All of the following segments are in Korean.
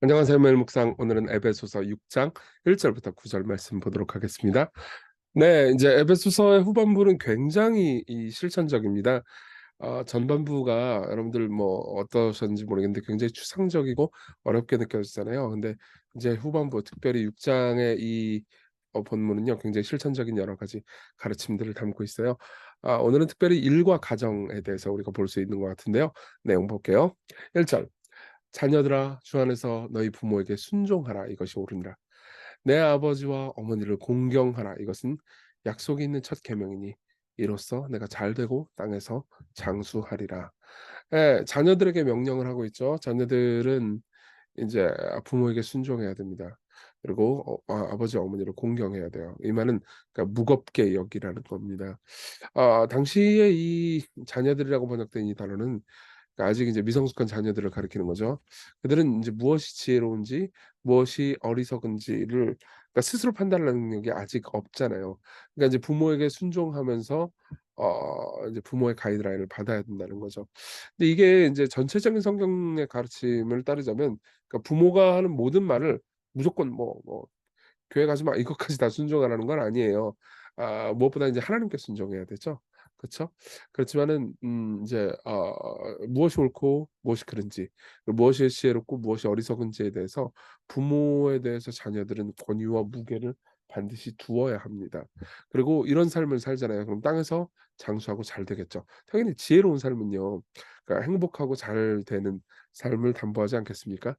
안녕하세요. 매일 묵상 오늘은 에베소서 6장 1절부터 9절 말씀 보도록 하겠습니다. 네, 이제 에베소서의 후반부는 굉장히 실천적입니다. 전반부가 여러분들 뭐 어떠셨는지 모르겠는데 굉장히 추상적이고 어렵게 느껴지잖아요. 근데 이제 후반부 특별히 6장의 본문은요 굉장히 실천적인 여러 가지 가르침들을 담고 있어요. 오늘은 특별히 일과 가정에 대해서 우리가 볼 수 있는 것 같은데요. 내용 볼게요. 1절 자녀들아 주 안에서 너희 부모에게 순종하라 이것이 옳으니라. 내 아버지와 어머니를 공경하라 이것은 약속이 있는 첫 계명이니 이로써 내가 잘되고 땅에서 장수하리라. 예, 자녀들에게 명령을 하고 있죠. 자녀들은 이제 부모에게 순종해야 됩니다. 그리고 아버지 어머니를 공경해야 돼요. 이 말은 그러니까 무겁게 여기라는 겁니다. 당시에 이 자녀들이라고 번역된 이 단어는 그러니까 아직 이제 미성숙한 자녀들을 가리키는 거죠. 그들은 인제 무엇이 지혜로운지 무엇이 어리석은지를 그러니까 스스로 판단하는 능력이 아직 없잖아요. 그러니까 이제 부모에게 순종하면서 이제 부모의 가이드라인을 받아야 된다는 거죠. 근데 이게 인제 전체적인 성경의 가르침을 따르자면 그러니까 부모가 하는 모든 말을 무조건 "교회 가지 마." 이것까지 다 순종하라는 건 아니에요. 무엇보다 인제 하나님께 순종해야 되죠. 그쵸? 그렇지만은 인제 무엇이 옳고 무엇이 그른지 그리고 무엇이 지혜롭고 무엇이 어리석은지에 대해서 부모에 대해서 자녀들은 권위와 무게를 반드시 두어야 합니다. 그리고 이런 삶을 살잖아요. 그럼 땅에서 장수하고 잘 되겠죠. 당연히 지혜로운 삶은요. 그러니까 행복하고 잘 되는 삶을 담보하지 않겠습니까?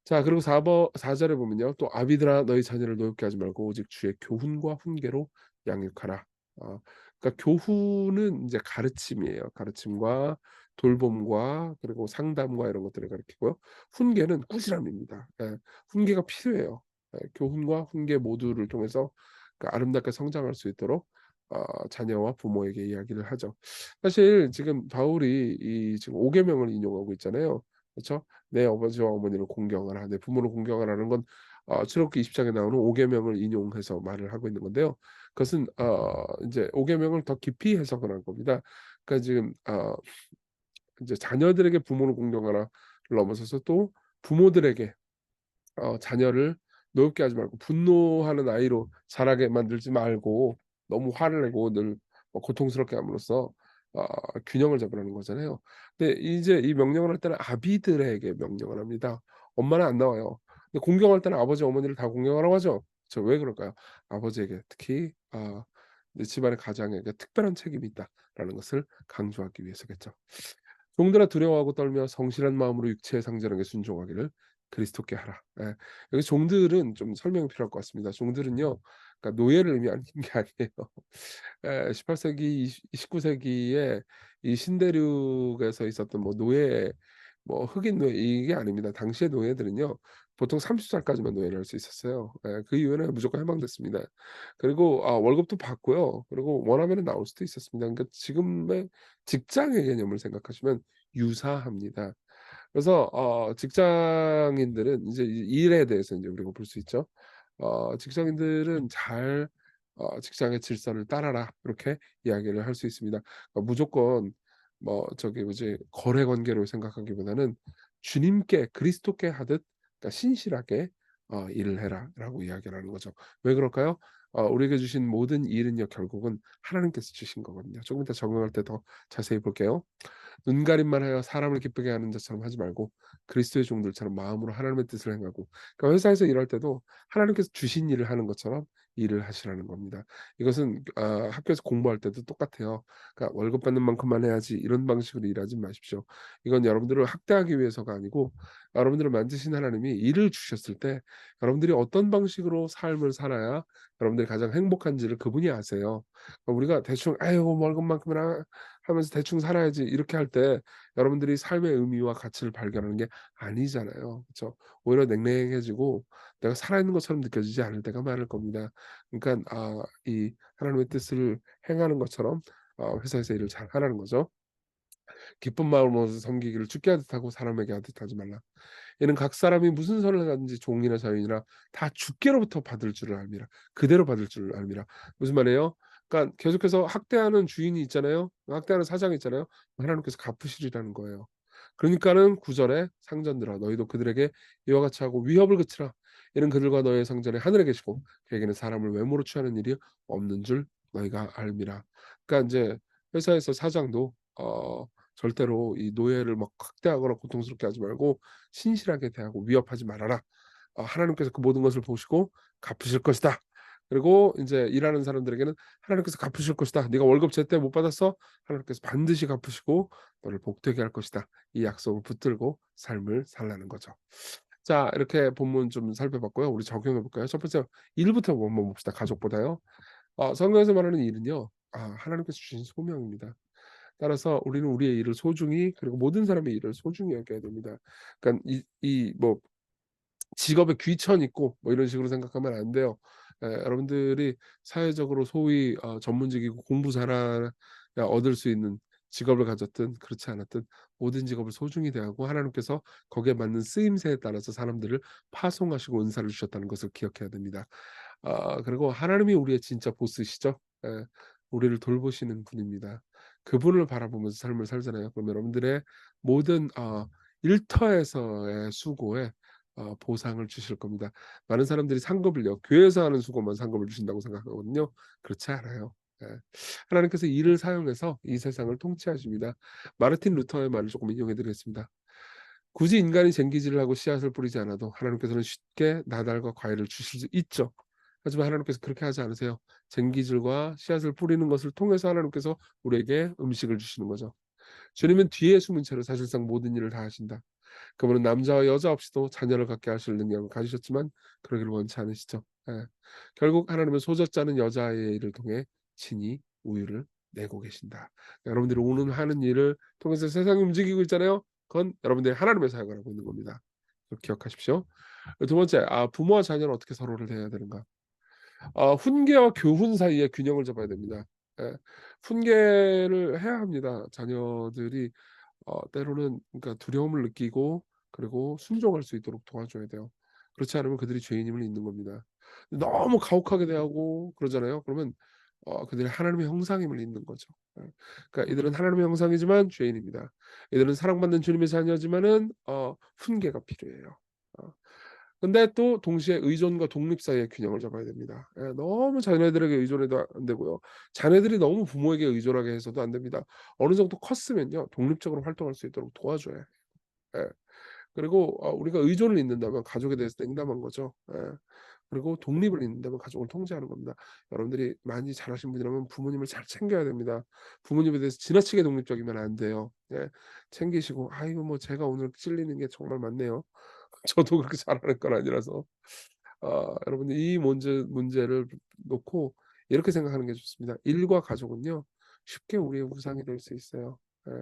자 그리고 4 절에 보면요. 또 "아비들아 너희 자녀를 노엽게 하지 말고 오직 주의 교훈과 훈계로 양육하라." 그러니까 교훈은 인제 가르침이에요. 가르침과 돌봄과 그리고 상담과 이런 것들을 가리키고요. 훈계는 꾸지람입니다. 예. 훈계가 필요해요. 예. 교훈과 훈계 모두를 통해서 아름답게 성장할 수 있도록 자녀와 부모에게 이야기를 하죠. 사실 지금 바울이 지금 5 계명을 인용하고 있잖아요. 그쵸? "내 아버지와 어머니를 공경하라." 내 부모를 공경하라는 건 출애굽기 20 장에 나오는 5 계명을 인용해서 말을 하고 있는 건데요. 그것은 인제 5 계명을 더 깊이 해석을 한 겁니다. 그러니까 지금 인제 자녀들에게 부모를 공경하라를 넘어서서 또 부모들에게 자녀를 노엽게 하지 말고 분노하는 아이로 자라게 만들지 말고 너무 화를 내고 늘 고통스럽게 함으로써 어 균형을 잡으라는 거잖아요. 근데 이제 이 명령을 할 때는 아비들에게 명령을 합니다. 엄마는 안 나와요. 근데 공경할 때는 아버지, 어머니를 다 공경하라고 하죠. 왜 그럴까요? 아버지에게 특히 이 집안의 가장에게 특별한 책임이 있다라는 것을 강조하기 위해서겠죠. 종들아 두려워하고 떨며 성실한 마음으로 육체의 상전에게 순종하기를 그리스도께 하라. 예. 여기 종들은 좀 설명이 필요할 것 같습니다. 종들은요. 그러니까 노예를 의미하는 게 아니에요. 예. 18 세기, 19 세기에 이 신대륙에서 있었던 노예 흑인 노예 이게 아닙니다. 당시의 노예들은요. 보통 30 살까지만 노예를 할 수 있었어요. 예. 그 이후에는 무조건 해방됐습니다. 그리고 월급도 받고요. 그리고 원하면은 나올 수도 있었습니다. 그러니까 지금의 직장의 개념을 생각하시면 유사합니다. 그래서 직장인들은 이제 이 일에 대해서 인제 우리가 볼 수 있죠. 직장인들은 잘 "직장의 질서를 따라라." 이렇게 이야기를 할 수 있습니다. 무조건 저기 뭐지 거래 관계로 생각하기보다는 주님께 그리스도께 하듯 신실하게 "일을 해라."라고 이야기를 하는 거죠. 왜 그럴까요? 우리에게 주신 모든 일은요 결국은 하나님께서 주신 거거든요. 조금 이따 적용할 때 더 자세히 볼게요. 눈가림만 하여 사람을 기쁘게 하는 자처럼 하지 말고 그리스도의 종들처럼 마음으로 하나님의 뜻을 행하고 그러니까 회사에서 일할 때도 하나님께서 주신 일을 하는 것처럼 일을 하시라는 겁니다. 이것은 학교에서 공부할 때도 똑같아요. 그러니까 '월급 받는 만큼만 해야지.' 이런 방식으로 일하지 마십시오. 이건 여러분들을 학대하기 위해서가 아니고 여러분들을 만드신 하나님이 일을 주셨을 때 여러분들이 어떤 방식으로 삶을 살아야 여러분들이 가장 행복한지를 그분이 아세요. 우리가 대충 '아유 월급만큼이나 하면서 대충 살아야지.' 이렇게 할 때 여러분들이 삶의 의미와 가치를 발견하는 게 아니잖아요. 그쵸? 오히려 냉랭해지고 내가 살아있는 것처럼 느껴지지 않을 때가 많을 겁니다. 그러니깐 이 하나님의 뜻을 행하는 것처럼 회사에서 일을 잘하라는 거죠. "기쁜 마음으로 섬기기를 주께 하듯 하고 사람에게 하듯 하지 말라." 이는 각 사람이 무슨 선을 하든지 종이나 자유이나 다 주께로부터 받을 줄을 알미라. 그대로 받을 줄을 알미라. 무슨 말이에요? 그러니까 계속해서 학대하는 주인이 있잖아요. 학대하는 사장이 있잖아요. 하나님께서 갚으시리라는 거예요. 그러니까는 9절에 상전들아 너희도 그들에게 이와 같이 하고 위협을 그치라. 이는 그들과 너의 상전이 하늘에 계시고 그에게는 사람을 외모로 취하는 일이 없는 줄 너희가 알미라. 그러니까 인제 회사에서 사장도 절대로 이 노예를 막 학대하거나 고통스럽게 하지 말고 신실하게 대하고 위협하지 말아라. 하나님께서 그 모든 것을 보시고 갚으실 것이다. 그리고 인제 일하는 사람들에게는 하나님께서 갚으실 것이다. 네가 월급 제때 못 받았어? 하나님께서 반드시 갚으시고 너를 복되게 할 것이다. 이 약속을 붙들고 삶을 살라는 거죠. 자, 이렇게 본문 좀 살펴봤고요. 우리 적용해 볼까요? 첫 번째 일부터 한번 봅시다. 가족보다요. 성경에서 말하는 일은요. 하나님께서 주신 소명입니다. 따라서 우리는 우리의 일을 소중히 그리고 모든 사람의 일을 소중히 여겨야 됩니다. 그러니까 이 뭐 직업에 귀천 있고 뭐 이런 식으로 생각하면 안 돼요. 여러분들이 사회적으로 소위 전문직이고 공부 잘해야 얻을 수 있는 직업을 가졌든 그렇지 않았든 모든 직업을 소중히 대하고 하나님께서 거기에 맞는 쓰임새에 따라서 사람들을 파송하시고 은사를 주셨다는 것을 기억해야 됩니다. 그리고 하나님이 우리의 진짜 보스시죠. 예. 우리를 돌보시는 분입니다. 그분을 바라보면서 삶을 살잖아요. 그럼 여러분들의 모든 일터에서의 수고에 보상을 주실 겁니다. 많은 사람들이 상급을요. 교회에서 하는 수고만 상급을 주신다고 생각하거든요. 그렇지 않아요. 예. 하나님께서 이를 사용해서 이 세상을 통치하십니다. 마르틴 루터의 말을 조금 인용해 드리겠습니다. 굳이 인간이 쟁기질을 하고 씨앗을 뿌리지 않아도 하나님께서는 쉽게 나달과 과일을 주실 수 있죠. 하지만 하나님께서 그렇게 하지 않으세요. 쟁기질과 씨앗을 뿌리는 것을 통해서 하나님께서 우리에게 음식을 주시는 거죠. 주님은 뒤에 숨은 채로 사실상 모든 일을 다 하신다. 그분은 남자와 여자 없이도 자녀를 갖게 하실 능력을 가지셨지만 그러기를 원치 않으시죠. 예. 결국 하나님은 소젖자는 여자아이의 일을 통해 친히 우유를 내고 계신다. 여러분들이 오늘 하는 일을 통해서 세상이 움직이고 있잖아요. 그건 여러분들이 하나님의 사역을 하고 있는 겁니다. 그걸 기억하십시오. 두 번째, 부모와 자녀는 어떻게 서로를 대해야 되는가? 훈계와 교훈 사이에 균형을 잡아야 됩니다. 예. 훈계를 해야 합니다. 자녀들이 때로는 그러니까 두려움을 느끼고 그리고 순종할 수 있도록 도와줘야 돼요. 그렇지 않으면 그들이 죄인임을 잊는 겁니다. 너무 가혹하게 대하고 그러잖아요. 그러면 그들이 하나님의 형상임을 잊는 거죠. 예. 그러니까 이들은 하나님의 형상이지만 죄인입니다. 이들은 사랑받는 주님의 자녀지만은 훈계가 필요해요. 어. 근데 또 동시에 의존과 독립 사이의 균형을 잡아야 됩니다. 예, 너무 자녀들에게 의존해도 안 되고요. 자녀들이 너무 부모에게 의존하게 해서도 안 됩니다. 어느 정도 컸으면요. 독립적으로 활동할 수 있도록 도와줘야 해요. 예. 그리고 우리가 의존을 잇는다면 가족에 대해서 냉담한 거죠. 예. 그리고 독립을 잇는다면 가족을 통제하는 겁니다. 여러분들이 많이 잘하신 분이라면 부모님을 잘 챙겨야 됩니다. 부모님에 대해서 지나치게 독립적이면 안 돼요. 예. 챙기시고 "아이고 뭐 제가 오늘 찔리는 게 정말 많네요." 저도 그렇게 잘하는 건 아니라서. 여러분들 이 문제를 놓고 이렇게 생각하는 게 좋습니다. 일과 가족은요. 쉽게 우리의 우상이 될 수 있어요. 예.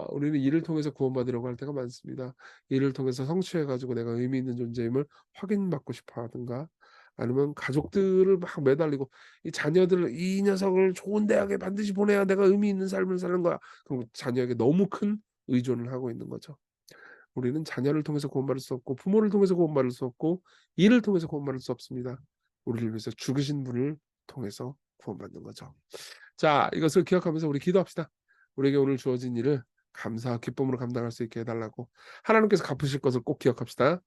우리는 일을 통해서 구원받으려고 할 때가 많습니다. 일을 통해서 성취해 가지고 내가 의미 있는 존재임을 확인받고 싶어 하든가 아니면 가족들을 막 매달리고 이 자녀들을 '이 녀석을 좋은 대학에 반드시 보내야 내가 의미 있는 삶을 사는 거야.' 그럼 자녀에게 너무 큰 의존을 하고 있는 거죠. 우리는 자녀를 통해서 구원받을 수 없고 부모를 통해서 구원받을 수 없고 일을 통해서 구원받을 수 없습니다. 우리를 위해서 죽으신 분을 통해서 구원받는 거죠. 자, 이것을 기억하면서 우리 기도합시다. 우리에게 오늘 주어진 일을 감사와 기쁨으로 감당할 수 있게 해 달라고. 하나님께서 갚으실 것을 꼭 기억합시다.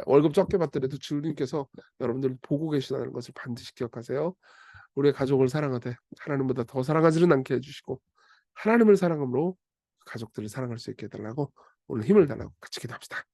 월급 적게 받더라도 주님께서 여러분들을 보고 계시다는 것을 반드시 기억하세요. 우리의 가족을 사랑하되 하나님보다 더 사랑하지는 않게 해 주시고 하나님을 사랑함으로 가족들을 사랑할 수 있게 해 달라고 오늘 힘을 달라고 같이 기도합시다.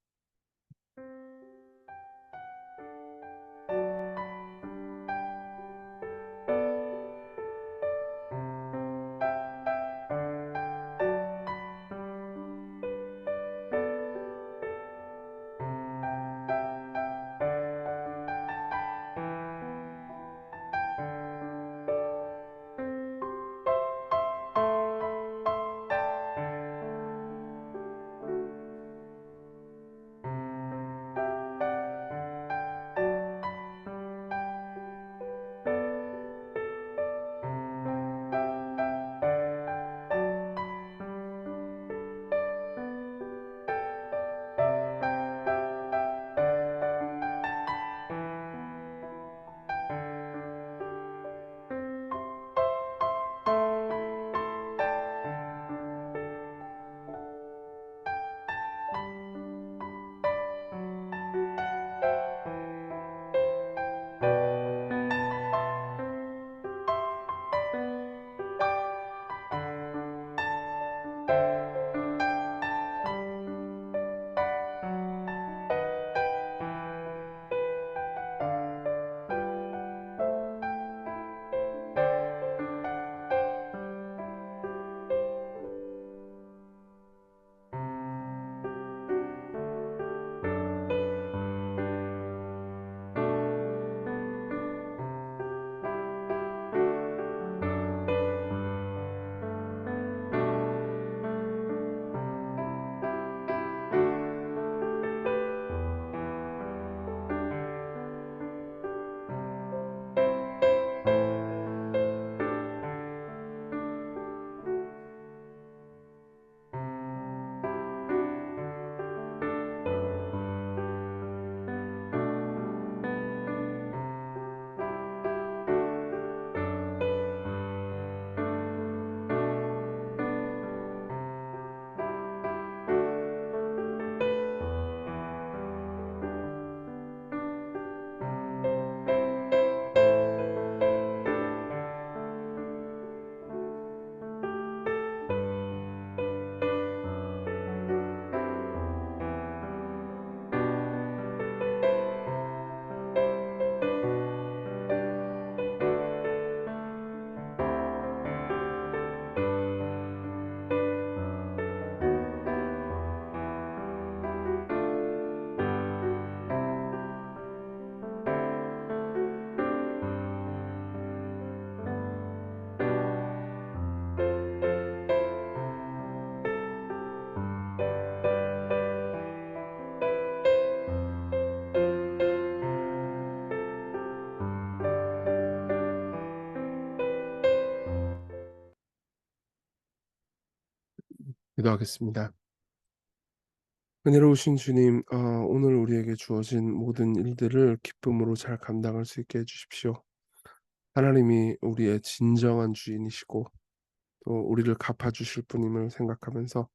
기도하겠습니다. 은혜로우신 주님, 오늘 우리에게 주어진 모든 일들을 기쁨으로 잘 감당할 수 있게 해 주십시오. 하나님이 우리의 진정한 주인이시고 또 우리를 갚아 주실 분임을 생각하면서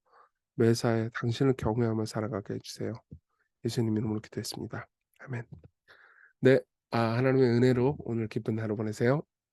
매사에 당신을 경외하며 살아가게 해 주세요. 예수님 이름으로 기도했습니다. 아멘. 네. 하나님의 은혜로 오늘 기쁜 하루 보내세요.